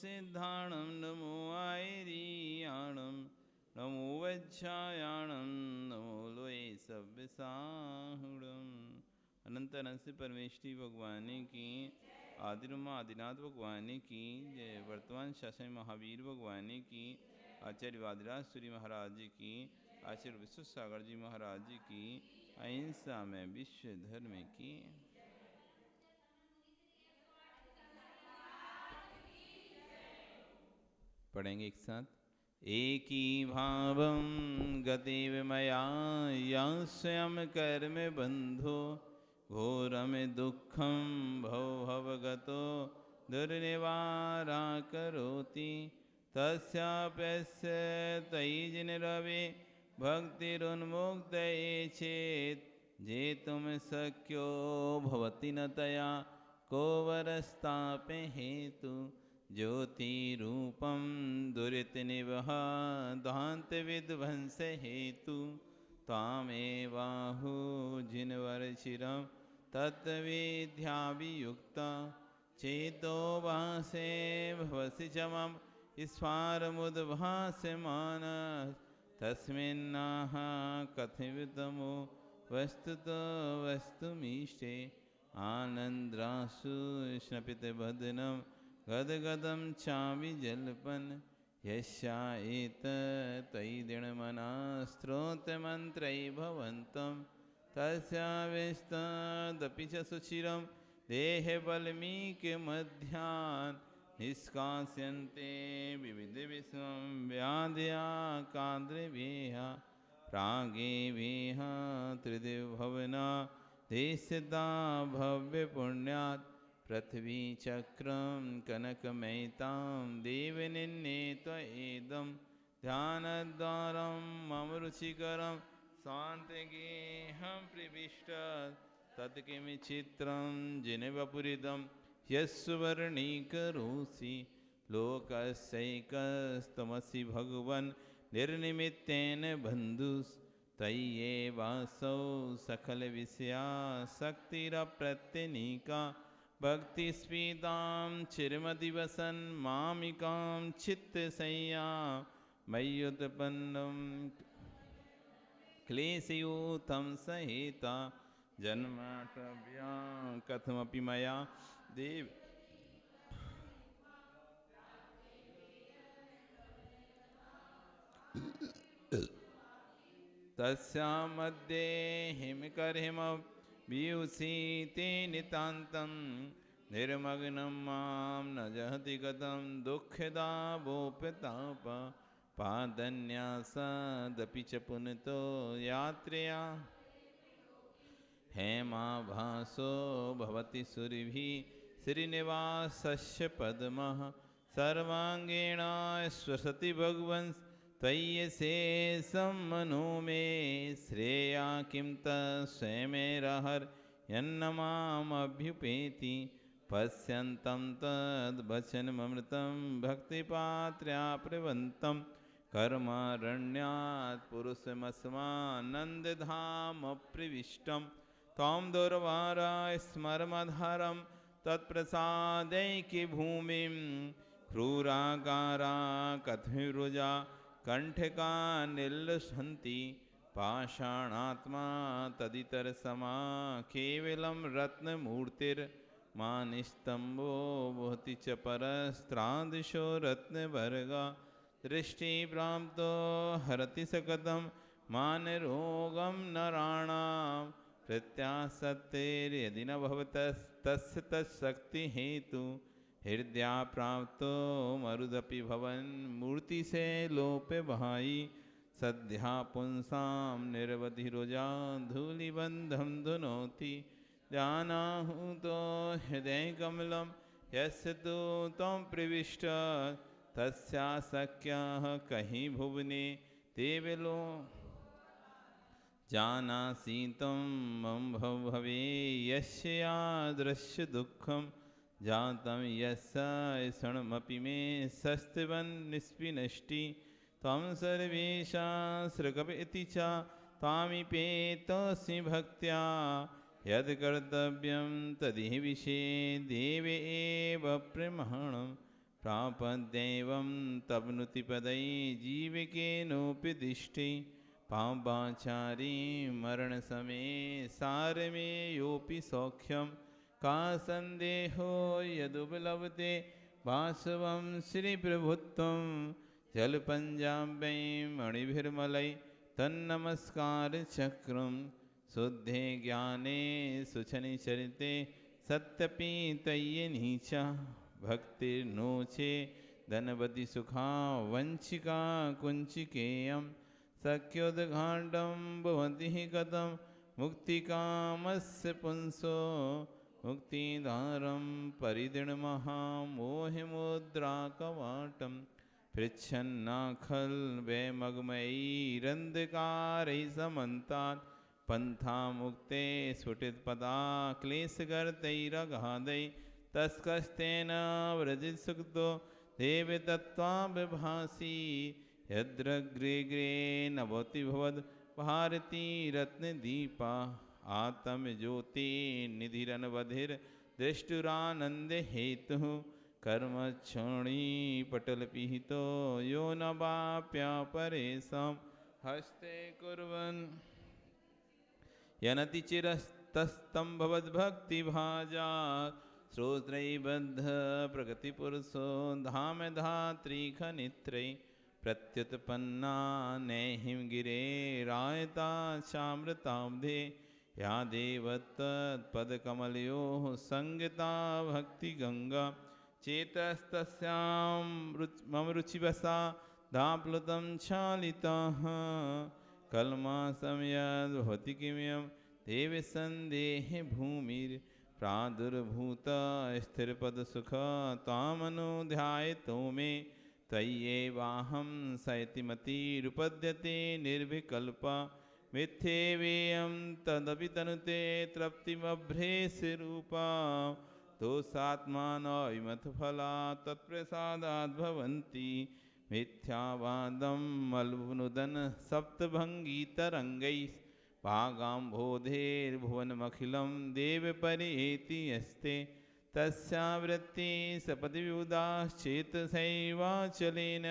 सिद्धाणं नमो आयरीयाणं नमो वज्रायाणं नमो लोये सव्यसाहुणम्। अनंत अनंत से परमेष्टि भगवान की, आदिर्मा आदिनाथ भगवान की जय। वर्तमान शासन महावीर भगवान की, आचार्य वादिराज सूर्य महाराज की, आचार्य विश्व सागर जी महाराज की, अहिंसा में विश्व धर्म की। पढ़ेंगे एक साथ। एकी भावं गतिव मया या स्वयं कर्म बंधो घोरम दुःखं भवभवगतो दुर्निवारा करोति तस्याप्यस्य तयि जिनरवे भक्तिरुन्मुक्तये चेत् जेतुं शक्यो भवति न तया को वरस्तापे हेतु ज्योतिरूपं दुरितनिवह दान्तविध्वंस हेतु तामेवाहु जिनवरचिरं तत्त्वविद्याभियुक्ता चेतो वासे भवसि च मम स्फारमुद्भासमान तस्मिन्नाह कथितमो वस्तुतो वस्तुमीष्टे आनन्द्रासु स्नपितबदनं गदगदं चापि जल्पन् यस्या एतत्तयि दृढमनः भवन्तं तस्याविस्तदपि च सुचिरं देहबल्मीकमध्यान् निष्कास्यन्ते विविधविश्वं व्याध्या काद्रवेह प्रागेवेह त्रिदिवभवना देशदा भव्यपुण्यात् पृथ्वी चक्रं कनकमयितां देवनिन्नेत एदं ध्यानद्वारं मम रुचिकरं स्वान्तगेहं प्रविष्टः तत्किमिचित्रं जिनवपुरिदं यस्वर्णीकरोषि लोकस्यैकस्तमसि भगवन् निर्निमित्तेन बन्धुस्तय्येवासौ सकलविषयासक्तिरप्रत्यनीका भक्तिस्फीतां चिरमदिवसन् मामिकां चित्तशय्या मय्युत्पन्नं क्लेशयूतं सहिता जन्माटव्या कथमपि मया देव तस्या मध्ये हिमकरहिमं वियुषीते नितान्तं निर्मग्नं मां न जहति गतं दुःखदा वोपताप पादन्यासादपि च पुनतो यात्रया हेमाभासो भवति सुरभिः श्रीनिवासस्य पद्मः सर्वाङ्गेण स्वसति भगवन् त्वय्यशेषं मनो मे श्रेया किं तस्वयमेरहर यन्नमामभ्युपेति पश्यन्तं तद्वचनममृतं भक्तिपात्र्याप्रवन्तं कर्मारण्यात् पुरुषमस्मानन्दधामप्रविष्टं त्वं दुर्वारा स्मरमधरं तत्प्रसादैक्यभूमिं क्रूराकारा कथमिरुजा कंठका निल्लसन्ति पाषाणात्मा तदितरसमा केवलं रत्नमूर्तिर्मानिस्तम्भो भवति च परस्त्रादिशो रत्नवर्गा दृष्टिप्राप्तो हरति सकतं मानरोगं नराणां प्रत्यासक्तिर्यदि न भवतस्तस्य तत्शक्तिहेतु हृदया प्राप्तो मरुदपि भवन मूर्ति से लोपे भाई सद्या पुंसां निरवधि रुजा धूलिबंधं धुनोति जानाहु तो हृदय कमलं यस्य तु त्वं प्रविष्ट तस्याशक्यः कहीं भुवने देवलो जानासि त्वं मम भवे यस्य यादृश्य दुःखं जातं यस्य क्षणमपि मे शस्त्रवन्निष्पिनष्टि त्वं सर्वेषां सृगप इति च त्वामिपेतोऽसि भक्त्या यद् कर्तव्यं तदिह विषये देव एव प्रमाणं प्रापद्यैवं तवनुतिपदै जीविकेनोऽपि दिष्टि पापाचारी मरणसमये सारमेयोऽपि सौख्यं का सन्देहो यदुपलभते वासवं श्रीप्रभुत्वं जलपञ्जाबै मणिभिर्मलै तन्नमस्कारचक्रं शुद्धे ज्ञाने सुचनिचरिते सत्यपीतये च भक्तिर्नोचे धनवती सुखा वंचिका कुंचिकेयं सख्योदघाण्डं भवति कथं मुक्तिकामस्य पुंसो मुक्तिधारं परिदृढमहामोहमुद्राकवाटं पृच्छन्नाखल्वैमग्मैरन्धकारैः समन्तात् पंथा मुक्ते स्फुटितपदा क्लेशगर्तैरगाधैः तस्कस्तेन व्रजितसुक्तो देवतत्त्वाभिभासी यद्रग्रे नभोति भवद् भारती रत्नदीपा आत्मज्योतिर्निधिरनवधिर्दृष्टुरानन्दहेतुः कर्मक्षोणी पटलपिहितो यो न वाप्यापरेशं हस्ते कुर्वन् यनति चिरस्तस्तं भवद्भक्तिभाजा श्रोत्रैबद्ध प्रगतिपुरुषो धाम धात्रीखनित्रै प्रत्युत्पन्ना नैहिं गिरेरायता चामृताब्धे या देवत्तत्पदकमलयोः संगता भक्तिगंगा चेतस्तस्यां मम रुचिवसा दाप्लुतं क्षालिताः कल्मासं यद्भवति किमयं देवि सन्देहे भूमिर् प्रादुर्भूता स्थिरपदसुखा तामनुध्यायतो मे त्वय्येवाहं सयतिमतिरुपद्यते निर्विकल्पा मिथ्येवेयं तदपि तनुते तृप्तिमभ्रेषरूपा दोषात्मानोऽयमथफला तत्प्रसादाद् भवन्ति मिथ्यावादं मल्बुनुदन सप्तभङ्गीतरङ्गैः भागाम्भोधेर्भुवनमखिलं देवपरेति यस्ते तस्यावृत्ति सपदि विबुधाश्चेतसैवाचलेन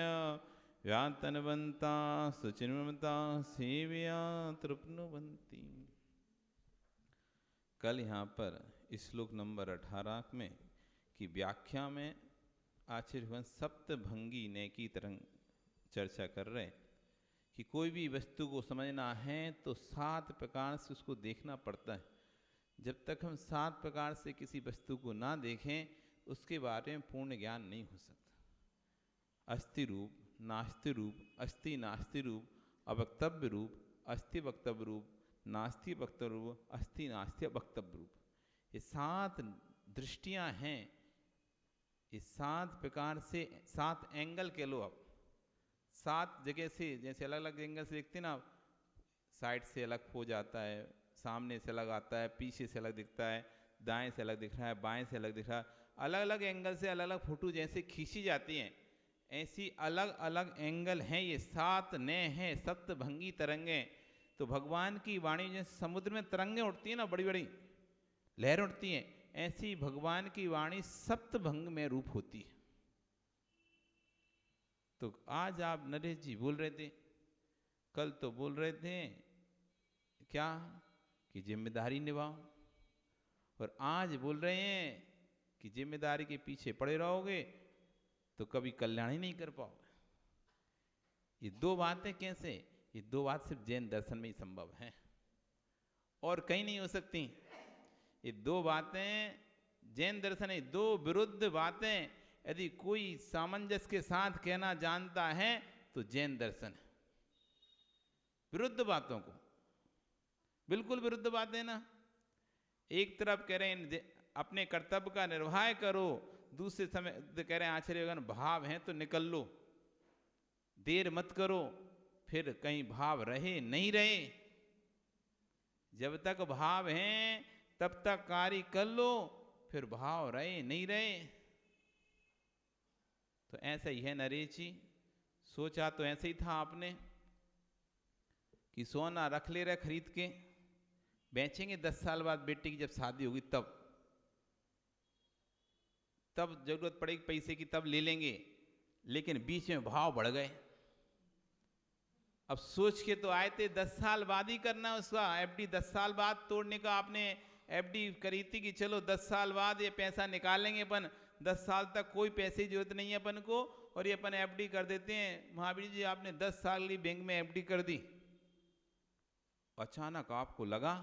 व्यातनवन्ता सुचिन्मता सेवया तृप्नुवन्ति। कल यहाँ पर श्लोक नंबर 18 में की व्याख्या में आचार्य सप्तभंगी ने की तरह चर्चा कर रहे कि कोई भी वस्तु को समझना है तो 7 प्रकार से उसको देखना पड़ता है। जब तक हम 7 प्रकार से किसी वस्तु को ना देखें उसके बारे में पूर्ण ज्ञान नहीं हो सकता। अस्ति रूप, नास्ति रूप, अस्ति नास्ति रूप, अवक्तव्य रूप, अस्ति वक्तव्य रूप, नास्ति वक्तव्य रूप, अस्ति नास्ति अवक्तव्य रूप। ये 7 दृष्टियां हैं। इस 7 प्रकार से 7 एंगल कह लो आप, 7 जगह से जैसे अलग अलग एंगल से देखते हैं ना, साइड से अलग हो जाता है, सामने से अलग आता है, पीछे से अलग दिखता है, दाएं से अलग दिख रहा है, बाएं से अलग दिख रहा है। अलग अलग एंगल से अलग अलग फोटो जैसे खींची जाती हैं, ऐसी अलग अलग एंगल हैं। ये 7 नए हैं, सप्तभंगी तरंगें। तो भगवान की वाणी जैसे समुद्र में तरंगें उठती हैं ना, बड़ी बड़ी लहरें उठती हैं, ऐसी भगवान की वाणी सप्तभंग में रूप होती है। तो आज आप नरेश जी बोल रहे थे, कल तो बोल रहे थे क्या कि जिम्मेदारी निभाओ, और आज बोल रहे हैं कि जिम्मेदारी के पीछे पड़े रहोगे तो कभी कल्याण ही नहीं कर पाओगे। ये 2 बातें कैसे? ये 2 बात सिर्फ जैन दर्शन में ही संभव है और कहीं नहीं हो सकती। ये 2 बातें जैन दर्शन है। 2 विरुद्ध बातें यदि कोई सामंजस्य के साथ कहना जानता है तो जैन दर्शन है। विरुद्ध बातों को, बिल्कुल विरुद्ध बातें ना। एक तरफ कह रहे हैं अपने कर्तव्य का निर्वाह करो, दूसरे समय कह रहे हैं आचार्यगण भाव हैं तो निकल लो, देर मत करो। फिर कहीं भाव रहे नहीं रहे, जब तक भाव हैं तब तक कार्य कर लो, फिर भाव रहे नहीं रहे। तो ऐसा ही है नरेश जी, सोचा तो ऐसे ही था आपने कि सोना रख ले रहे खरीद के, बेचेंगे 10 साल बाद बेटे की जब शादी होगी तब। तब जरूरत पड़ेगी पैसे की तब ले लेंगे, लेकिन बीच में भाव बढ़ गए। अब सोच के तो आए थे 10 साल बाद ही करना उसका एफडी, 10 साल बाद तोड़ने का आपने एफडी करी थी कि चलो 10 साल बाद ये पैसा निकालेंगे अपन, 10 साल तक कोई पैसे की जरूरत नहीं है अपन को, और ये अपन एफडी कर देते हैं। महावीर जी आपने 10 साल की बैंक में एफडी कर दी, अचानक आपको लगा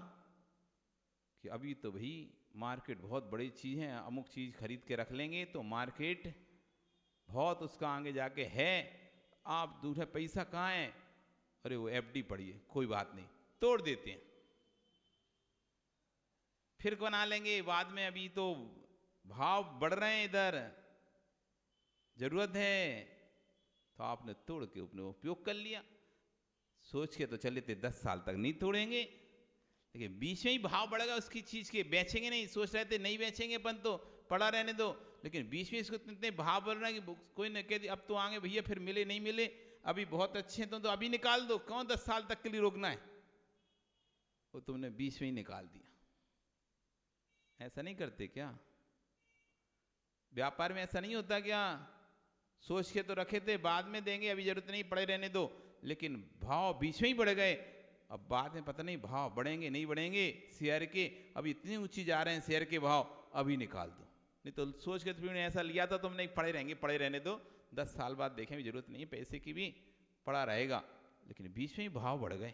कि अभी तो भाई मार्केट बहुत बड़ी चीज़ है, अमुक चीज़ खरीद के रख लेंगे तो मार्केट बहुत उसका आगे जाके है, आप दूसरा पैसा कहाँ है, अरे वो एफडी पड़ी है, कोई बात नहीं तोड़ देते हैं, फिर बना लेंगे बाद में, अभी तो भाव बढ़ रहे हैं, इधर जरूरत है। तो आपने तोड़ के अपने उपयोग कर लिया। सोच के तो चले थे 10 साल तक नहीं तोड़ेंगे, लेकिन बीच में ही भाव बढ़ेगा उसकी चीज के, बेचेंगे नहीं, सोच रहे थे नहीं बेचेंगे अपन तो पड़ा रहने दो, लेकिन बीच में इसको इतने भाव बढ़ रहा है कि कोई न कह अब तो आगे भैया फिर मिले नहीं मिले, अभी बहुत अच्छे हैं तो अभी निकाल दो, कौन 10 साल तक के लिए रोकना है, वो तुमने बीच में ही निकाल दिया। ऐसा नहीं करते क्या? व्यापार में ऐसा नहीं होता क्या? सोच के तो रखे थे बाद में देंगे, अभी जरूरत नहीं, पड़े रहने दो, लेकिन भाव बीच में ही बढ़ गए, अब बाद में पता नहीं भाव बढ़ेंगे नहीं बढ़ेंगे शेयर के, अभी इतनी ऊंची जा रहे हैं शेयर के भाव, अभी निकाल दो, नहीं तो सोच के तुमने ऐसा लिया था तुमने पड़े रहेंगे, पड़े रहने दो, 10 साल बाद देखें भी जरूरत नहीं है पैसे की भी, पड़ा रहेगा, लेकिन बीच में ही भाव बढ़ गए,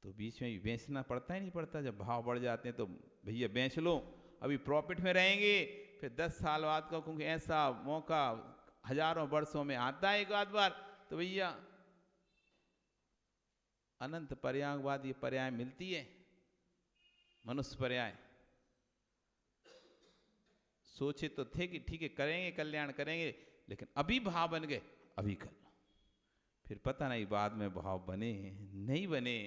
तो बीच में ही बेचना पड़ता ही नहीं पड़ता, जब भाव बढ़ जाते हैं तो भैया बेच लो, अभी प्रॉफिट में रहेंगे, फिर 10 साल बाद का क्योंकि ऐसा मौका हजारों वर्षों में आता है एक आध बार, तो भैया अनंत पर्याय बाद ये पर्याय मिलती है, मनुष्य पर्याय। सोचे तो थे कि ठीक है करेंगे कल्याण करेंगे, लेकिन अभी भाव बन गए, अभी कर लो, फिर पता नहीं बाद में भाव बने नहीं बने,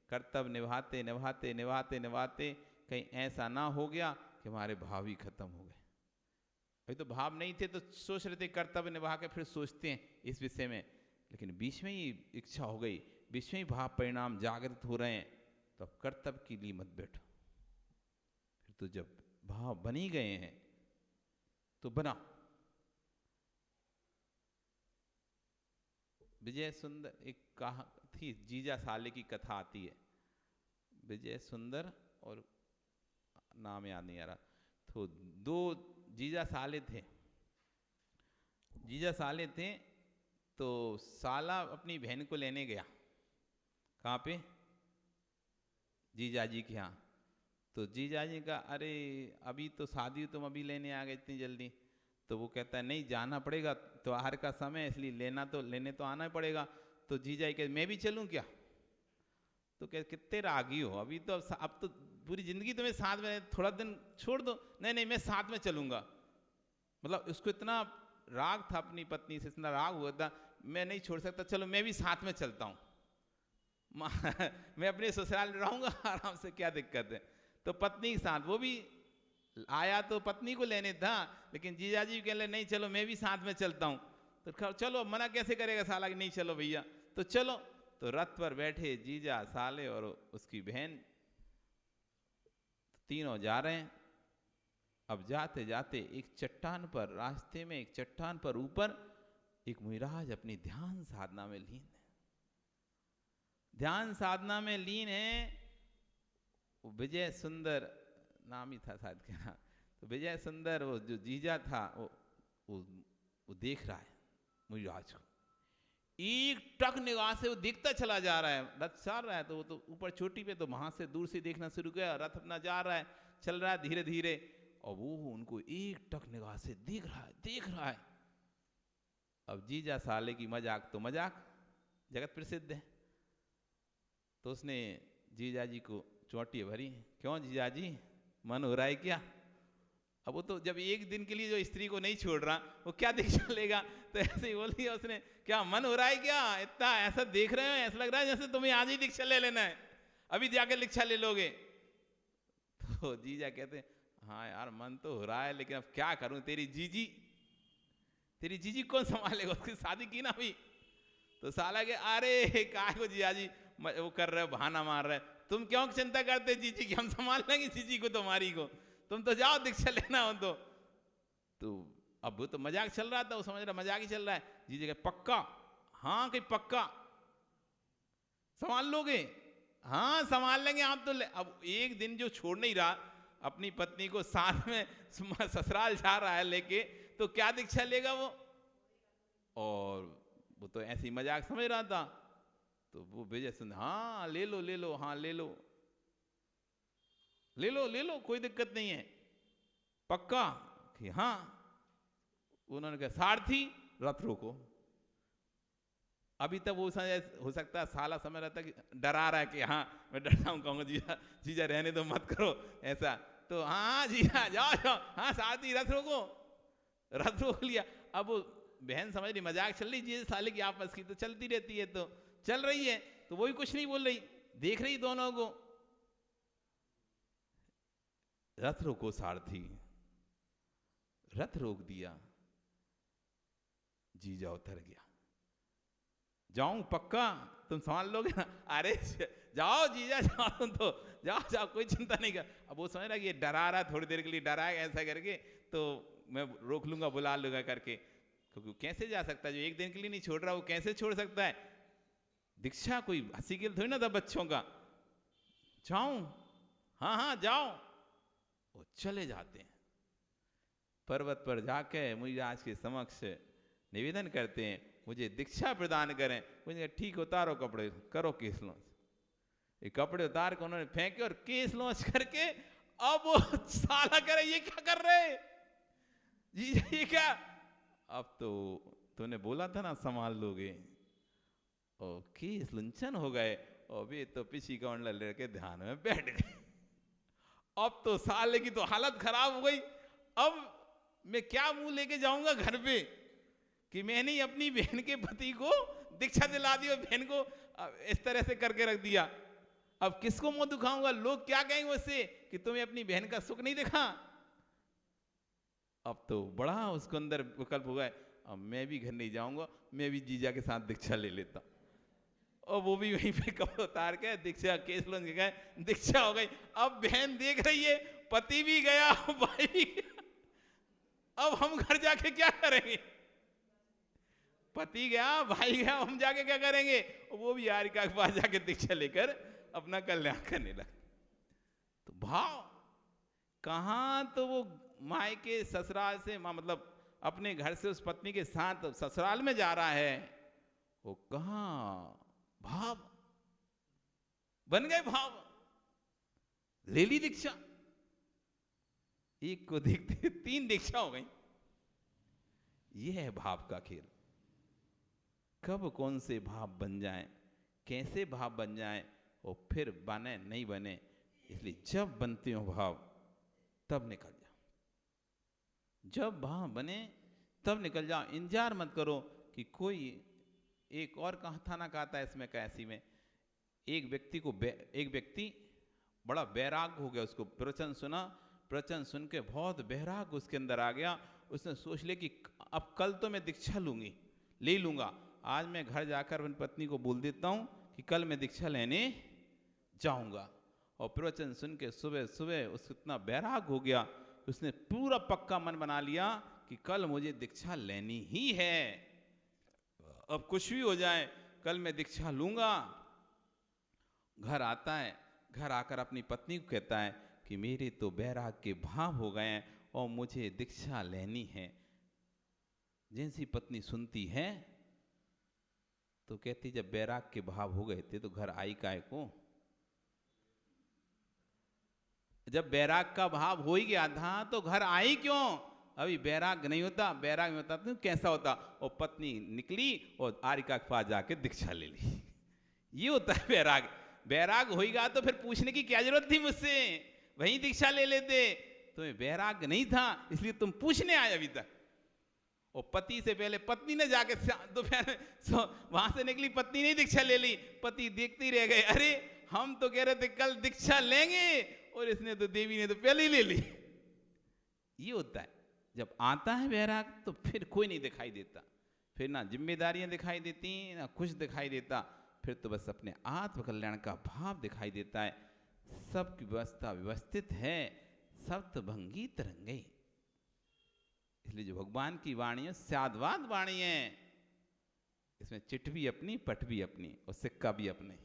कर्तव्य निभाते निभाते निभाते निभाते कहीं ऐसा ना हो गया कि हमारे भाव ही खत्म हो गए। अभी तो भाव नहीं थे तो सोच रहे थे कर्तव्य निभा के फिर सोचते हैं इस विषय में, लेकिन बीच में ही इच्छा हो गई, बीच में ही भाव परिणाम जागृत हो रहे हैं, तो अब कर्तव्य के लिए मत बैठो, फिर तो जब भाव बन ही गए हैं तो बना। विजय सुंदर एक कहा थी, जीजा साले की कथा आती है, विजय सुंदर और नाम याद नहीं आ रहा, तो 2 जीजा साले थे, जीजा साले थे, तो साला अपनी बहन को लेने गया, कहाँ पे? जीजा जी के यहाँ, तो जीजा जी का अरे अभी तो शादी तुम अभी लेने आ गए इतनी जल्दी, तो वो कहता है नहीं जाना पड़ेगा, त्योहार का समय इसलिए लेने तो आना ही पड़ेगा, तो जीजा जी कहते मैं भी चलूँ क्या? तो कह कितने रागी हो, अभी तो अब तो पूरी जिंदगी तुम्हें साथ में, थोड़ा दिन छोड़ दो, नहीं नहीं मैं साथ में चलूंगा, मतलब उसको इतना राग था अपनी पत्नी से, इतना राग हुआ था मैं नहीं छोड़ सकता, चलो मैं भी साथ में चलता हूँ, मैं अपने ससुराल में रहूंगा आराम से, क्या दिक्कत है। तो पत्नी के साथ वो भी आया, तो पत्नी को लेने था, लेकिन जीजाजी कह रहे नहीं चलो मैं भी साथ में चलता हूँ, तो चलो मना कैसे करेगा साला कि नहीं चलो भैया, तो चलो, तो रथ पर बैठे जीजा साले और उसकी बहन, तीनों जा रहे हैं। अब जाते जाते एक चट्टान पर, रास्ते में एक चट्टान पर ऊपर एक मुनिराज अपनी ध्यान साधना में लीन है, ध्यान साधना में लीन है। विजय सुंदर नाम ही था शायद क्या, तो विजय सुंदर वो जो जीजा था वो देख रहा है मुनिराज को, एक टक निगाह से वो देखता चला जा रहा है, रथ चल रहा है तो वो तो ऊपर चोटी पे, तो वहां से दूर से देखना शुरू किया, रथ अपना जा रहा है, चल रहा है धीरे धीरे, और वो उनको एक टक निगाह से देख रहा है। अब जीजा साले की मजाक तो मजाक जगत प्रसिद्ध है, तो उसने जीजा जी को चोटी भरी, क्यों जीजा जी मन हो रहा है क्या? अब वो तो जब एक दिन के लिए जो स्त्री को नहीं छोड़ रहा, वो क्या देख चलेगा, तो ऐसे ही बोल दिया उसने, क्या मन हो रहा है क्या, इतना ऐसा देख रहे हो, ऐसा लग रहा है जैसे तुम्हें आज ही दीक्षा ले लेना है, अभी जाके दीक्षा ले लोगे। तो जीजा कहते हाँ यार मन तो हो रहा है, लेकिन अब क्या करूं, तेरी जीजी कौन संभालेगा, उसकी शादी की ना अभी। तो साला के अरे काय को जीजा जी वो कर रहे हो, बहाना मार रहे, तुम क्यों चिंता करते जीजी की, हम संभाल लेंगे जीजी को तुम्हारी को, तुम तो जाओ दीक्षा लेना हो। तो अब वो तो मजाक चल रहा था, वो समझ रहा मजाक ही चल रहा है। जीजा कहे पक्का? हाँ कि पक्का संभाल लोगे? हाँ संभाल लेंगे आप तो। अब एक दिन जो छोड़ नहीं रहा अपनी पत्नी को, साथ में ससुराल जा रहा है लेके, तो क्या दीक्षा लेगा वो? और वो तो ऐसी मजाक समझ रहा था। तो वो विजय सुन, हाँ ले लो ले लो, हाँ ले लो ले लो ले लो, कोई दिक्कत नहीं है। पक्का? कि हाँ। उन्होंने कहा सारथी रथ रोको। अभी तक वो हो सकता है साला समझ रहा था कि डरा रहा है कि हाँ मैं डरता हूँ, कहूँगा जीजा जीजा रहने दो मत करो ऐसा। तो हाँ जीजा जाओ जाओ, हाँ सारथी रथ रोको। रथ रोक लिया। अब वो बहन समझ रही मजाक चल रही जीजा साले की आपस की, तो चलती रहती है, तो चल रही है, तो वही कुछ नहीं बोल रही, देख रही दोनों को। रथ रोको सारथी, रथ रोक दिया। जीजा उतर गया। जाऊं पक्का? तुम संभाल लोगे ना? अरे जाओ जीजा जाओ, तुम तो जाओ जाओ, कोई चिंता नहीं कर। अब वो समझ रहा कि ये डरा रहा, थोड़ी देर के लिए डराएगा ऐसा करके, तो मैं रोक लूंगा बुला लूंगा करके। क्योंकि कैसे जा सकता है, जो एक दिन के लिए नहीं छोड़ रहा वो कैसे छोड़ सकता है? दीक्षा कोई हंसी खेल थोड़ी ना था बच्चों का। जाऊं? हाँ हाँ जाओ। वो चले जाते हैं। पर्वत पर जाके मुनिराज के समक्ष निवेदन करते हैं, मुझे दीक्षा प्रदान करें। मुझे ठीक उतारो कपड़े, करो केस लॉन्च। ये कपड़े उतार के उन्होंने फेंके और केस लॉन्च करके, अब वो साला करे ये क्या कर रहे जी, ये क्या? अब तो तूने बोला था ना संभाल लोगे, और केस लुंचन हो गए, और वे तो पीछी कौंडल लेके ध्यान में बैठ गए। अब तो साले की तो हालत खराब हो गई। अब मैं क्या मुंह लेके जाऊंगा घर पे कि मैंने अपनी बहन के पति को दीक्षा दिला दी और बहन को इस तरह से करके रख दिया। अब किसको मुंह दिखाऊंगा? लोग क्या कहेंगे उससे कि तुम्हें अपनी बहन का सुख नहीं दिखा? अब तो बड़ा उसको अंदर विकल्प हुआ है, अब मैं भी घर नहीं जाऊंगा, मैं भी जीजा के साथ दीक्षा ले लेता। और वो भी वहीं पे कपड़े उतार के दीक्षा केस लॉन्च गए, दीक्षा हो गई। अब बहन देख रही है, पति भी गया, भाई भी गया। अब हम घर जाके क्या करेंगे? पति गया, भाई गया, हम जाके क्या करेंगे? वो भी यार के पास जाके दीक्षा लेकर अपना कल्याण करने लगे। तो भाव कहां, तो वो माई के ससुराल से, मतलब अपने घर से उस पत्नी के साथ ससुराल में जा रहा है, वो कहां भाव बन गए। भाव ले ली दीक्षा, एक को देखते 3 दीक्षा हो गई। यह है भाव का खेल। कब कौन से भाव बन जाएं, कैसे भाव बन जाएं, और फिर बने नहीं बने। इसलिए जब बनते हो भाव तब निकल जाओ, जब भाव बने तब निकल जाओ। इंतजार मत करो कि कोई एक और थाना कहता है इसमें कैसी में, एक व्यक्ति को एक व्यक्ति बड़ा बैराग हो गया, उसको प्रवचन सुना, प्रवचन सुन के बहुत बैराग उसके अंदर आ गया। उसने सोच लिया कि अब कल तो मैं दीक्षा लूंगी, ले लूंगा। आज मैं घर जाकर अपनी पत्नी को बोल देता हूं कि कल मैं दीक्षा लेने जाऊंगा। और प्रवचन सुन के सुबह सुबह उसको इतना बैराग हो गया, उसने पूरा पक्का मन बना लिया कि कल मुझे दीक्षा लेनी ही है, अब कुछ भी हो जाए कल मैं दीक्षा लूंगा। घर आता है, घर आकर अपनी पत्नी को कहता है कि मेरे तो बैराग के भाव हो गए हैं और मुझे दीक्षा लेनी है। जैसी पत्नी सुनती है तो कहती, जब बैराग के भाव हो गए थे तो घर आई काय को? जब बैराग का भाव हो ही गया था तो घर आई क्यों? अभी बैराग नहीं होता, बैराग में होता तो कैसा होता? और पत्नी निकली और आरिका के पास जाके दीक्षा ले ली। ये होता है बैराग। बैराग होएगा तो फिर पूछने की क्या जरूरत थी मुझसे, वहीं दीक्षा ले लेते। तुम्हें बैराग नहीं था इसलिए तुम पूछने आए अभी तक। और पति से पहले पत्नी ने जाके दोपहर वहां से निकली, पत्नी ने दीक्षा ले ली। पति देखते ही रह गए, अरे हम तो कह रहे थे कल दीक्षा लेंगे और इसने तो, देवी ने तो पहले ही ले ली। ये होता है जब आता है बैराग तो फिर कोई नहीं दिखाई देता, फिर ना जिम्मेदारियां दिखाई देती ना कुछ दिखाई देता, फिर तो बस अपने आत्म कल्याण का भाव दिखाई देता है। सबकी व्यवस्था व्यवस्थित है, सप्तभंगी तरंगे। इसलिए जो भगवान की वाणी है स्याद्वाद वाणी है, इसमें चिट भी अपनी पट भी अपनी और सिक्का भी अपने।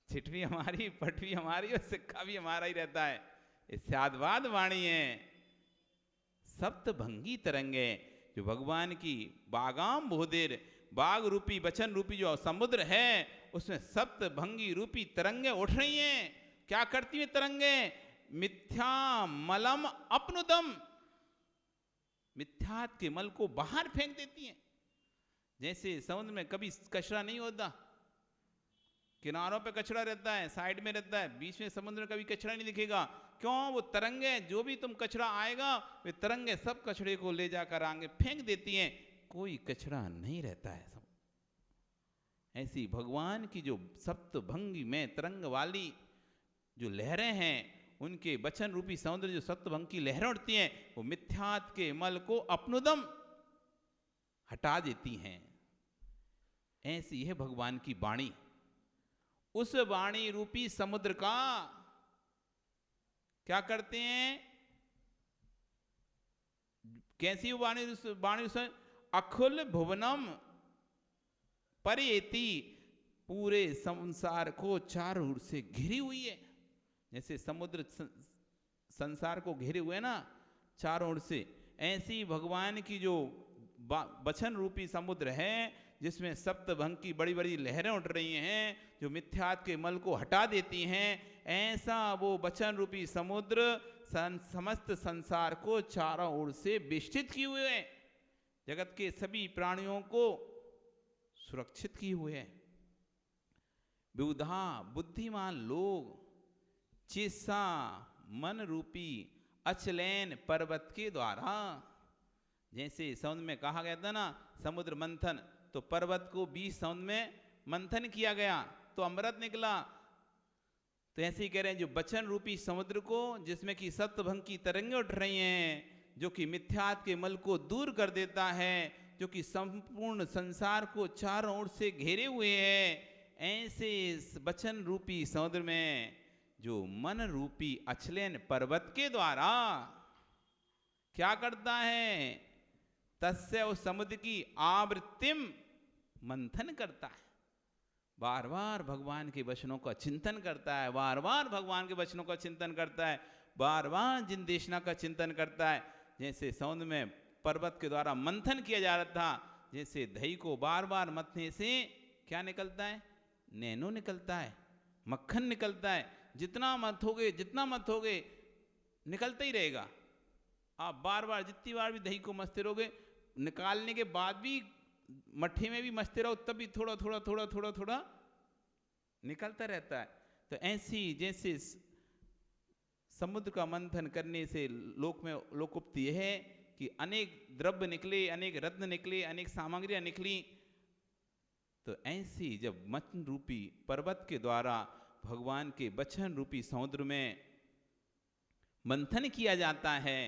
चिट भी हमारी, पट भी हमारी और सिक्का भी हमारा ही रहता है। ये स्याद्वाद वाणी है। सप्तभंगी तरंगे, जो भगवान की बागाम बोधिर, बाग रूपी वचन रूपी जो समुद्र है उसमें सप्तभंगी रूपी तरंगे उठ रही हैं। क्या करती हैं तरंगे? मिथ्या मलम अपनुदम, मिथ्यात के मल को बाहर फेंक देती हैं। जैसे समुद्र में कभी कचरा नहीं होता, किनारों पे कचरा रहता है, साइड में रहता है, बीच में समुद्र में कभी कचरा नहीं दिखेगा। क्यों? वो तरंगे, जो भी तुम कचरा आएगा वे तरंगे सब कचरे को ले जाकर आगे फेंक देती हैं, कोई कचरा नहीं रहता है। ऐसी भगवान की जो सप्तभंगी में तरंग वाली जो लहरें हैं, उनके वचन रूपी समुद्र जो सप्तभंग की लहरें उठती हैं, वो मिथ्यात के मल को अपनुदम हटा देती हैं। ऐसी है भगवान की वाणी। उस वाणी रूपी समुद्र का क्या करते हैं? कैसी वाणी? वाणी अखिल भुवनम परियेति, पूरे संसार को चारों ओर से घिरी हुई है। जैसे समुद्र संसार को घेरे हुए ना चारों ओर से, ऐसी भगवान की जो वचन रूपी समुद्र है जिसमें सप्तभंग की बड़ी बड़ी लहरें उठ रही हैं जो मिथ्यात के मल को हटा देती हैं, ऐसा वो वचन रूपी समुद्र समस्त संसार को चारों ओर से बेष्टित किए हुए हैं, जगत के सभी प्राणियों को सुरक्षित किए हुए हैं। विबुधा बुद्धिमान लोग चिसा मन रूपी अचलैन पर्वत के द्वारा, जैसे समुद्र में कहा गया था ना समुद्र मंथन, तो पर्वत को 20 समुद्र में मंथन किया गया तो अमृत निकला। तो ऐसे ही कह रहे हैं जो वचन रूपी समुद्र को, जिसमें कि सप्तभंग की तरंगे उठ रही हैं, जो कि मिथ्यात के मल को दूर कर देता है, जो कि संपूर्ण संसार को चारों ओर से घेरे हुए है, ऐसे वचन रूपी समुद्र में जो मन रूपी अचलेन पर्वत के द्वारा क्या करता है? तस्य उस समुद्र की आवृत्तिम मंथन करता है। बार बार भगवान के वचनों का चिंतन करता है, बार बार भगवान के वचनों का चिंतन करता है, बार बार जिन देशना का चिंतन करता है। जैसे समुद्र में पर्वत के द्वारा मंथन किया जा रहा था, जैसे दही को बार बार मथने से क्या निकलता है? नैनो निकलता है, मक्खन निकलता है। जितना मथोगे निकलता ही रहेगा। आप बार बार जितनी बार भी दही को मथते रहोगे, निकालने के बाद भी मट्ठी में भी मथते रहो, तब भी थोड़ा थोड़ा थोड़ा थोड़ा थोड़ा निकलता रहता है। तो ऐसी जैसे समुद्र का मंथन करने से लोक में लोकोक्ति यह है कि अनेक द्रव्य निकले, अनेक रत्न निकले, अनेक सामग्रियां निकली। तो ऐसी जब मंथन रूपी पर्वत के द्वारा भगवान के वचन रूपी समुद्र में मंथन किया जाता है,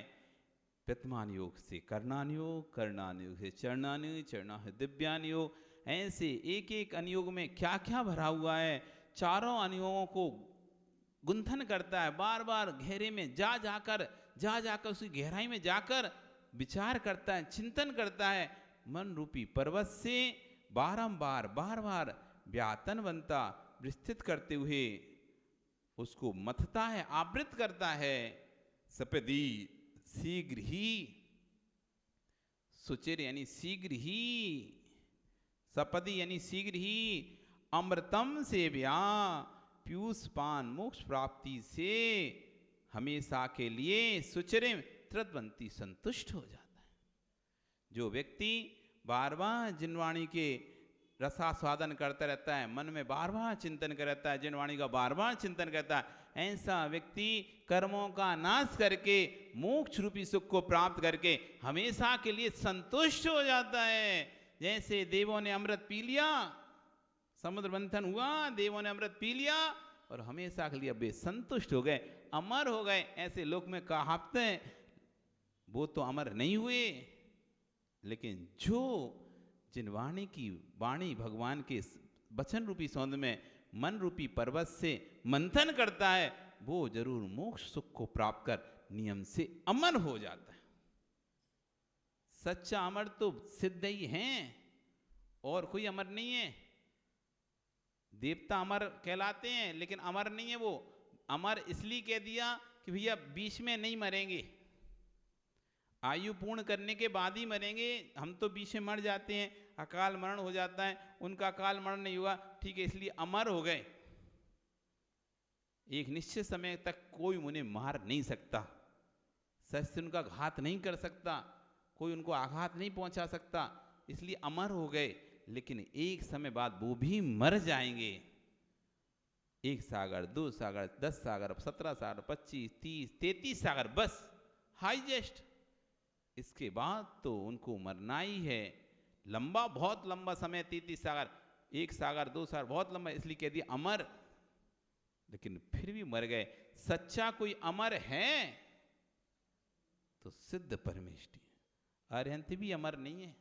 प्रथमान योग से कर्णान योग, कर्णान योग से चरणान योग, चरणा है दिव्यान योग, ऐसे एक एक अनुयोग में क्या क्या भरा हुआ है, चारों अनुयोगों को गुंथन करता है। बार बार गहरे में जा जाकर उसकी गहराई में जाकर विचार करता है, चिंतन करता है। मन रूपी पर्वत से बार बार व्यातन बनता विस्तृत करते हुए उसको मथता है, आवृत करता है। सपदी शीघ्र ही, सुचिर यानी शीघ्र ही, सपदी यानी शीघ्र ही, अमृतम से व्या पीयूष पान मोक्ष प्राप्ति से हमेशा के लिए सुचिरे तृतवंती संतुष्ट हो जाता है। जो व्यक्ति बार बार जिनवाणी के रसास्वादन करता रहता है, मन में बार बार चिंतन करता है, जिनवाणी का बार बार चिंतन करता है, ऐसा व्यक्ति कर्मों का नाश करके मोक्ष रूपी सुख को प्राप्त करके हमेशा के लिए संतुष्ट हो जाता है। जैसे देवों ने अमृत पी लिया, समुद्र मंथन हुआ, देवों ने अमृत पी लिया और हमेशा के लिए वे संतुष्ट हो गए, अमर हो गए। ऐसे लोक में कहावते हैं, वो तो अमर नहीं हुए, लेकिन जो जिन वाणी की वाणी भगवान के वचन रूपी सौंद में मन रूपी पर्वत से मंथन करता है, वो जरूर मोक्ष सुख को प्राप्त कर नियम से अमर हो जाता है। सच्चा अमर तो सिद्ध ही हैं, और कोई अमर नहीं है। देवता अमर कहलाते हैं लेकिन अमर नहीं है वो। अमर इसलिए कह दिया कि भैया बीच में नहीं मरेंगे, आयु पूर्ण करने के बाद ही मरेंगे। हम तो बीच में मर जाते हैं, अकाल मरण हो जाता है, उनका अकाल मरण नहीं हुआ, ठीक है, इसलिए अमर हो गए। एक निश्चित समय तक कोई उन्हें मार नहीं सकता, शस्त्र उनका घात नहीं कर सकता, कोई उनको आघात नहीं पहुंचा सकता, इसलिए अमर हो गए। लेकिन एक समय बाद वो भी मर जाएंगे। 1 सागर, 2 सागर, 10 सागर, 17 सागर, 25, 30, 33 सागर, बस हाईएस्ट। इसके बाद तो उनको मरना ही है। लंबा, बहुत लंबा समय 33 सागर, 1 सागर, 2 सागर, बहुत लंबा, इसलिए कह दिया अमर। लेकिन फिर भी मर गए। सच्चा कोई अमर है तो सिद्ध परमेष्टि। अरिहंत भी अमर नहीं है,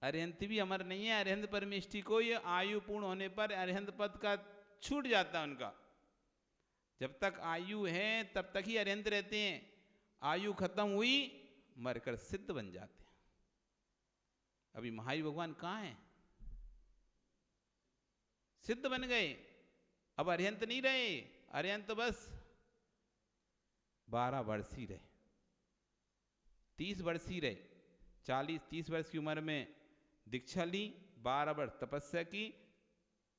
अरिहंत भी अमर नहीं है। अरिहंत परमेष्टि को ये आयु पूर्ण होने पर अरिहंत पद का छूट जाता है उनका। जब तक आयु है तब तक ही अरिहंत रहते हैं, आयु खत्म हुई मरकर सिद्ध बन जाते हैं। अभी महावीर भगवान कहाँ हैं? सिद्ध बन गए, अब अरिहंत नहीं रहे। अरिहंत बस 12 वर्ष ही रहे, 30 वर्ष ही रहे। 40-30 वर्ष की उम्र में दीक्षा ली, 12 वर्ष तपस्या की,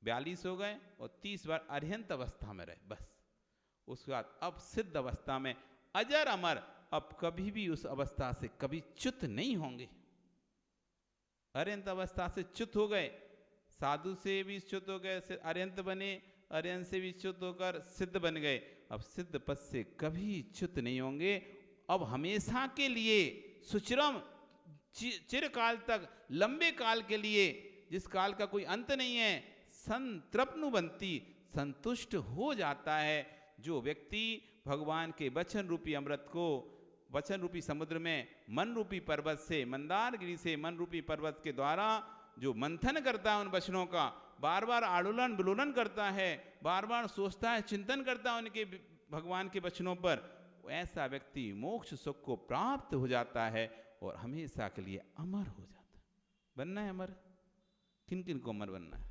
42 हो गए, और 30 बार अरिहंत अवस्था में रहे, बस। उसके बाद अब सिद्ध अवस्था में अजर अमर, अब कभी भी उस अवस्था से कभी च्युत नहीं होंगे। अरिहंत अवस्था से च्युत हो गए, साधु से भी च्युत हो गए, अरिहंत बने, अरिहंत से भी च्युत होकर सिद्ध बन गए। अब सिद्ध पद से कभी च्युत नहीं होंगे। अब हमेशा के लिए सुचिरम, चिरकाल तक, लंबे काल के लिए, जिस काल का कोई अंत नहीं है, संतृप्नुबंती, संतुष्ट हो जाता है। जो व्यक्ति भगवान के वचन रूपी अमृत को, वचन रूपी समुद्र में मन रूपी पर्वत से, मंदार गिरी से मन रूपी पर्वत के द्वारा जो मंथन करता है उन वचनों का, बार बार आलोलन विलोलन करता है, बार बार सोचता है, चिंतन करता है उनके भगवान के वचनों पर, ऐसा व्यक्ति मोक्ष सुख को प्राप्त हो जाता है और हमेशा के लिए अमर हो जाता है। बनना है अमर? किन किन को अमर बनना है?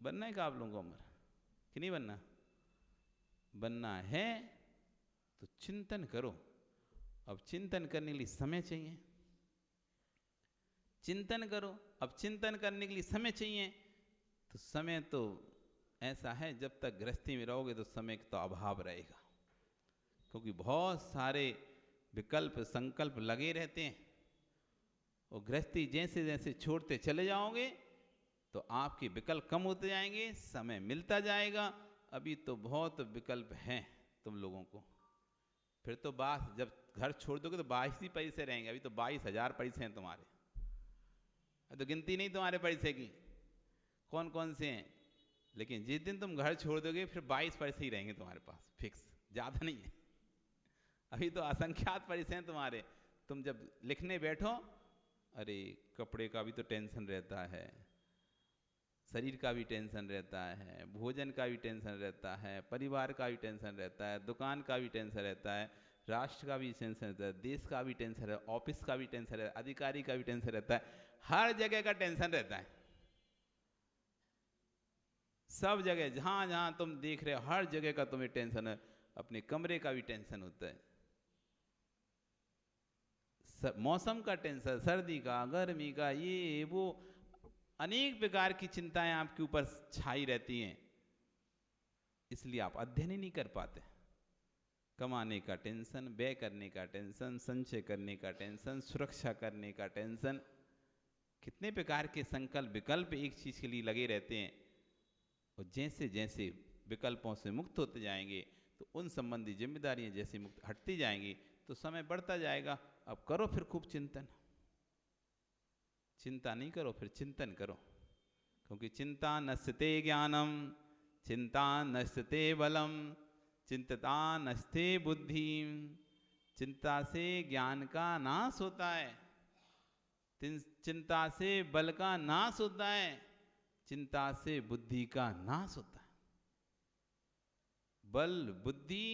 बनना है क्या आप लोगों को अमर कि नहीं बनना? बनना है तो चिंतन करो। अब चिंतन करने के लिए समय चाहिए, चिंतन करो। अब चिंतन करने के लिए समय चाहिए, तो समय तो ऐसा है, जब तक गृहस्थी में रहोगे तो समय का तो अभाव रहेगा, क्योंकि बहुत सारे विकल्प संकल्प लगे रहते हैं। और गृहस्थी जैसे जैसे छोड़ते चले जाओगे तो आपके विकल्प कम होते जाएंगे, समय मिलता जाएगा। अभी तो बहुत विकल्प हैं तुम लोगों को, फिर तो जब घर छोड़ दोगे तो 22 ही पैसे रहेंगे। अभी तो 22,000 पैसे हैं तुम्हारे, तो गिनती नहीं तुम्हारे पैसे की कौन कौन से हैं। लेकिन जिस दिन तुम घर छोड़ दोगे फिर 22 पैसे ही रहेंगे तुम्हारे पास, फिक्स, ज़्यादा नहीं है। अभी तो असंख्यात पैसे हैं तुम्हारे। तुम जब लिखने बैठो, अरे कपड़े का भी तो टेंशन रहता है, शरीर का भी टेंशन रहता है, भोजन का भी टेंशन रहता है, परिवार का भी टेंशन रहता है, दुकान का भी टेंशन रहता है, राष्ट्र का भी टेंशन रहता है, देश का भी टेंशन रहता है, ऑफिस का भी टेंशन रहता है, अधिकारी का भी टेंशन रहता है, हर जगह का टेंशन रहता है। सब जगह जहाँ जहाँ तुम देख रहे हो हर जगह का तुम्हें टेंशन है। अपने कमरे का भी टेंशन होता है, मौसम का टेंशन, सर्दी का, गर्मी का, ये वो अनेक प्रकार की चिंताएं आपके ऊपर छाई रहती हैं। इसलिए आप अध्ययन ही नहीं कर पाते। कमाने का टेंशन, व्यय करने का टेंशन, संचय करने का टेंशन, सुरक्षा करने का टेंशन, कितने प्रकार के संकल्प विकल्प एक चीज़ के लिए लगे रहते हैं। और जैसे जैसे विकल्पों से मुक्त होते जाएंगे तो उन संबंधी जिम्मेदारियां जैसे मुक्त हटती जाएंगी तो समय बढ़ता जाएगा। अब करो फिर खूब चिंतन, चिंता नहीं करो फिर चिंतन करो, क्योंकि चिंता नश्यते ज्ञानम, चिंता नश्यते बलम, चिंतता नश्यते बुद्धि। चिंता से ज्ञान का नाश होता है, चिंता से बल का नाश होता है, चिंता से बुद्धि का नाश होता है। बल बुद्धि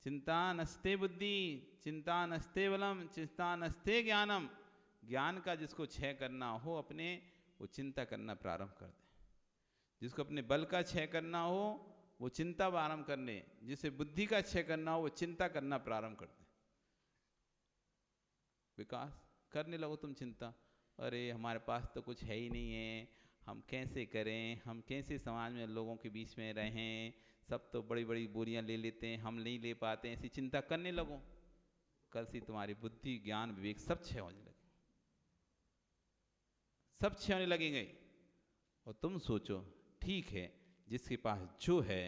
चिंता नस्ते बुद्धि, चिंता नस्ते बलम, चिंता नस्ते ज्ञानम। ज्ञान का जिसको क्षय करना हो अपने, वो चिंता करना प्रारंभ कर दे। जिसको अपने बल का क्षय करना हो वो चिंता प्रारंभ करने, जिसे बुद्धि का क्षय करना हो वो चिंता करना प्रारंभ कर दे। विकास करने लगो तुम चिंता, अरे हमारे पास तो कुछ है ही नहीं है, हम कैसे करें, हम कैसे समाज में लोगों के बीच में रहें, सब तो बड़ी बड़ी बोरियां ले लेते हैं, हम नहीं ले पाते हैं, ऐसी चिंता करने लगो। कल से तुम्हारी बुद्धि ज्ञान विवेक सब क्षय होने लगे, सब क्षय होने लगेंगे। और तुम सोचो ठीक है, जिसके पास जो है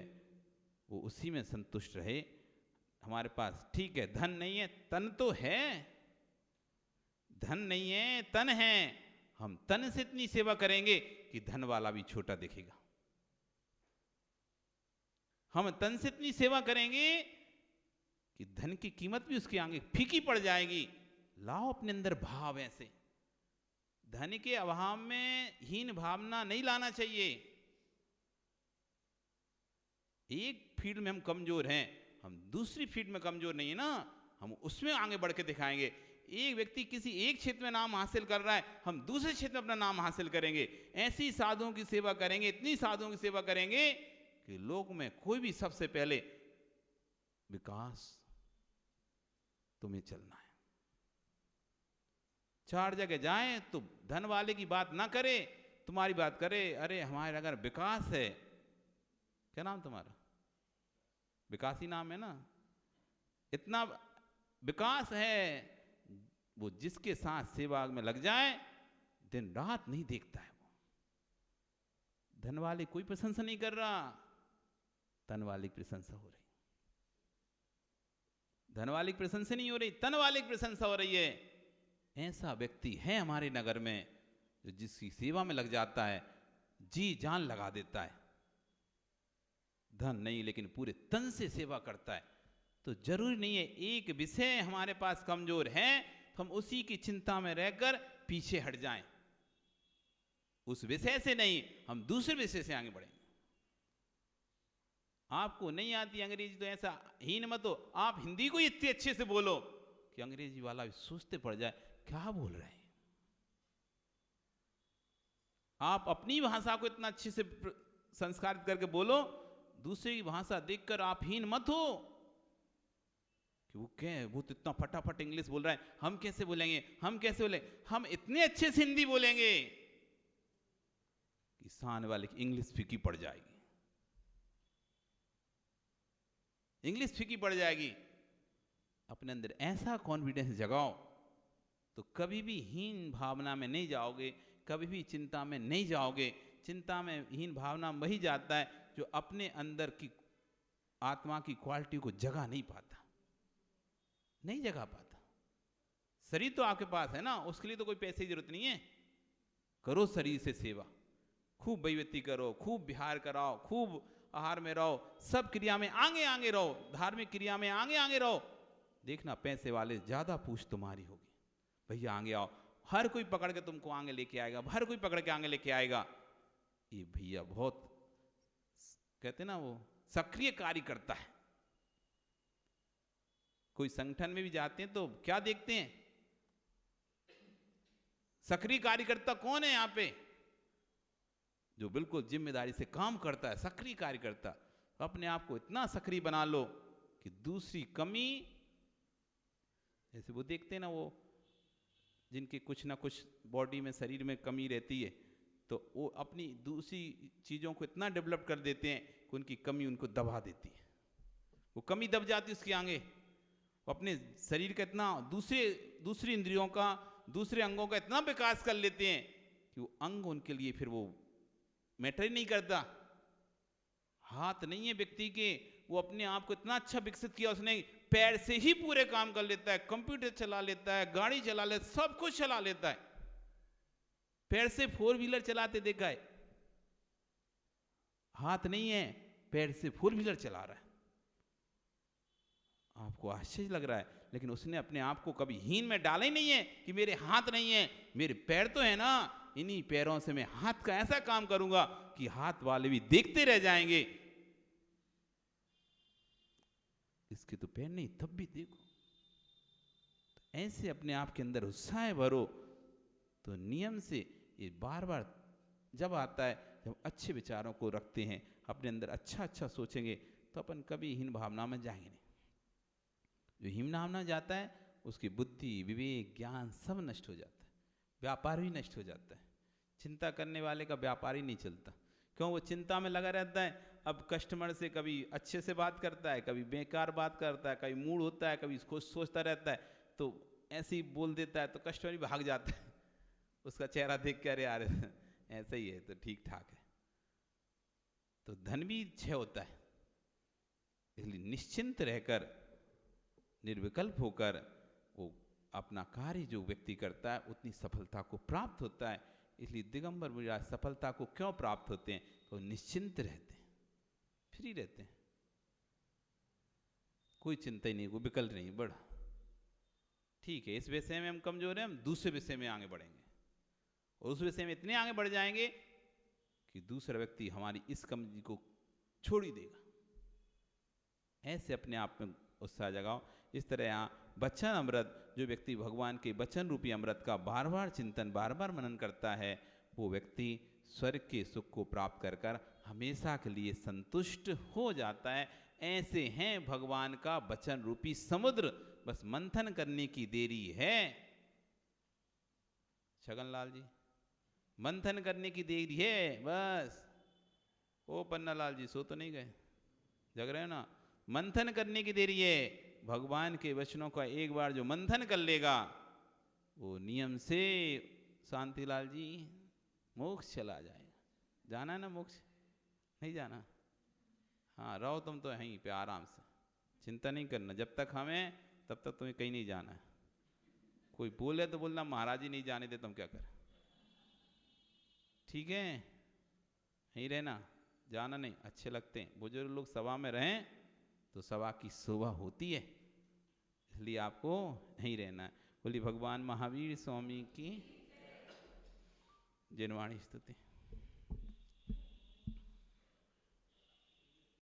वो उसी में संतुष्ट रहे। हमारे पास ठीक है धन नहीं है, तन तो है, धन नहीं है तन है, हम तन से इतनी सेवा करेंगे कि धन वाला भी छोटा दिखेगा। हम तन से इतनी सेवा करेंगे कि धन की कीमत भी उसके आगे फीकी पड़ जाएगी। लाओ अपने अंदर भाव ऐसे, धन के अभाव में हीन भावना नहीं लाना चाहिए। एक फील्ड में हम कमजोर हैं, हम दूसरी फील्ड में कमजोर नहीं है ना, हम उसमें आगे बढ़ के दिखाएंगे। एक व्यक्ति किसी एक क्षेत्र में नाम हासिल कर रहा है, हम दूसरे क्षेत्र में अपना नाम हासिल करेंगे। ऐसी साधुओं की सेवा करेंगे, इतनी साधुओं की सेवा करेंगे कि लोक में कोई भी सबसे पहले विकास तुम्हें चलना है। चार जगह जाए तो धन वाले की बात ना करे, तुम्हारी बात करे। अरे हमारे अगर विकास है, क्या नाम तुम्हारा, विकास ही नाम है ना, इतना विकास है, वो जिसके साथ सेवा में लग जाए दिन रात नहीं देखता है। वो धन वाले कोई प्रशंसा नहीं कर रहा, तन वाले की प्रशंसा हो रही। धन वाले की प्रशंसा नहीं हो रही, तन वाले की प्रशंसा हो रही है। ऐसा व्यक्ति है हमारे नगर में जो जिसकी सेवा में लग जाता है, जी जान लगा देता है। धन नहीं लेकिन पूरे तन से सेवा करता है। तो जरूरी नहीं है एक विषय हमारे पास कमजोर है तो हम उसी की चिंता में रहकर पीछे हट जाएं। उस विषय से नहीं, हम दूसरे विषय से आगे बढ़ेंगे। आपको नहीं आती अंग्रेजी तो ऐसा हीन मत हो, आप हिंदी को इतने अच्छे से बोलो कि अंग्रेजी वाला भी सोचते पड़ जाए क्या बोल रहे हैं। आप अपनी भाषा को इतना अच्छे से संस्कारित करके बोलो, दूसरे की भाषा देखकर आप हीन मत हो कि वो क्या है, वो तो इतना फटाफट इंग्लिश बोल रहा है, हम कैसे बोलेंगे, हम कैसे बोलेंगे। हम इतने अच्छे से हिंदी बोलेंगे कि सामने वाले की इंग्लिश फीकी पड़ जाएगी, इंग्लिश फीकी पड़ जाएगी। अपने अंदर ऐसा कॉन्फिडेंस जगाओ तो कभी भी हीन भावना में नहीं जाओगे, कभी भी चिंता में नहीं जाओगे। चिंता में हीन भावना में वही जाता है जो अपने अंदर की आत्मा की क्वालिटी को जगा नहीं पाता, नहीं जगा पाता। शरीर तो आपके पास है ना, उसके लिए तो कोई पैसे की जरूरत नहीं है। करो शरीर से सेवा, खूब वैवृत्ति करो, खूब विहार कराओ, खूब आहार में रहो, सब क्रिया में आगे आगे रहो, धार्मिक क्रिया में आगे आगे रहो। देखना पैसे वाले ज्यादा पूछ तुम्हारी होगी, भैया आगे आओ। हर कोई पकड़ के तुमको आगे लेके आएगा, हर कोई पकड़ के आगे लेके आएगा। ये भैया बहुत कहते ना वो सक्रिय कार्य करता है। कोई संगठन में भी जाते हैं तो क्या देखते हैं, सक्रिय कार्यकर्ता कौन है यहाँ पे, जो बिल्कुल जिम्मेदारी से काम करता है, सक्रिय कार्यकर्ता। अपने आप को इतना सक्रिय बना लो कि दूसरी कमी, जैसे वो देखते हैं ना, वो जिनके कुछ ना कुछ बॉडी में शरीर में कमी रहती है तो वो अपनी दूसरी चीज़ों को इतना डेवलप कर देते हैं कि उनकी कमी उनको दबा देती है, वो कमी दब जाती है उसके आगे। वो अपने शरीर का इतना दूसरी इंद्रियों का, दूसरे अंगों का इतना विकास कर लेते हैं कि वो अंग उनके लिए फिर वो मैटर ही नहीं करता। हाथ नहीं है व्यक्ति के, वो अपने आप को इतना अच्छा विकसित किया उसने, पैर से ही पूरे काम कर लेता है, कंप्यूटर चला लेता है, गाड़ी चला लेता है, सब कुछ चला लेता है। पैर से 4 व्हीलर चलाते देखा है, हाथ नहीं है, पैर से 4 व्हीलर चला रहा है। आपको आश्चर्य लग रहा है, लेकिन उसने अपने आप को कभी हीन में डाला ही नहीं है कि मेरे हाथ नहीं है, मेरे पैर तो है ना, इन्हीं पैरों से मैं हाथ का ऐसा काम करूंगा कि हाथ वाले भी देखते रह जाएंगे। इसके तो पैर नहीं, तब भी देखो। तो ऐसे अपने आप के अंदर उत्साह भरो, तो नियम से ये बार बार जब आता है, जब अच्छे विचारों को रखते हैं अपने अंदर, अच्छा अच्छा सोचेंगे, तो अपन कभी हीन भावना में जाएंगे नहीं। जो हीन भावना जाता है उसकी बुद्धि, विवेक, ज्ञान सब नष्ट हो जाता है, व्यापार भी नष्ट हो जाता है। चिंता करने वाले का व्यापार ही नहीं चलता, क्यों? वो चिंता में लगा रहता है। अब कस्टमर से कभी अच्छे से बात करता है, कभी बेकार बात करता है, कभी मूड होता है, कभी कुछ सोचता रहता है, तो ऐसे ही बोल देता है, तो कस्टमर भी भाग जाता है। उसका चेहरा देख कर यार ऐसा ही है, तो ठीक ठाक है। तो धन भी क्षय होता है, इसलिए निश्चिंत रहकर, निर्विकल्प होकर वो अपना कार्य जो व्यक्ति करता है उतनी सफलता को प्राप्त होता है। इसलिए दिगंबर मुनिराज सफलता को क्यों प्राप्त होते हैं? तो निश्चिंत रहते हैं, फ्री रहते हैं, कोई चिंता ही नहीं, कोई विकल्प नहीं। बड़ा ठीक है, इस विषय में हम कमजोर हैं, हम दूसरे विषय में आगे बढ़ेंगे, और उस विषय में इतने आगे बढ़ जाएंगे कि दूसरा व्यक्ति हमारी इस कमजोरी को छोड़ ही देगा। ऐसे अपने आप में उत्साह जगाओ। इस तरह यहाँ वचन अमृत, जो व्यक्ति भगवान के वचन रूपी अमृत का बार बार चिंतन, बार बार मनन करता है, वो व्यक्ति स्वर्ग के सुख को प्राप्त कर कर हमेशा के लिए संतुष्ट हो जाता है। ऐसे हैं भगवान का वचन रूपी समुद्र, बस मंथन करने की देरी है। छगनलाल जी, मंथन करने की देरी है बस। ओ पन्नालाल जी, सो तो नहीं गए? जग रहे हो ना? मंथन करने की देरी है। भगवान के वचनों का एक बार जो मंथन कर लेगा, वो नियम से शांतिलाल जी मोक्ष चला जाएगा। जाना है ना मोक्ष? नहीं जाना? हाँ, रहो तुम तो यहीं पे आराम से, चिंता नहीं करना। जब तक हमें, तब तक तुम्हें कहीं नहीं जाना है। कोई बोले तो बोलना महाराज जी नहीं जाने दे, तुम क्या कर? ठीक है, यहीं रहना, जाना नहीं। अच्छे लगते हैं बुजुर्ग लोग, सभा में रहें तो सभा की शोभा होती है, इसलिए आपको यहीं रहना है। बोलिए भगवान महावीर स्वामी की जिनवाणी स्तुति।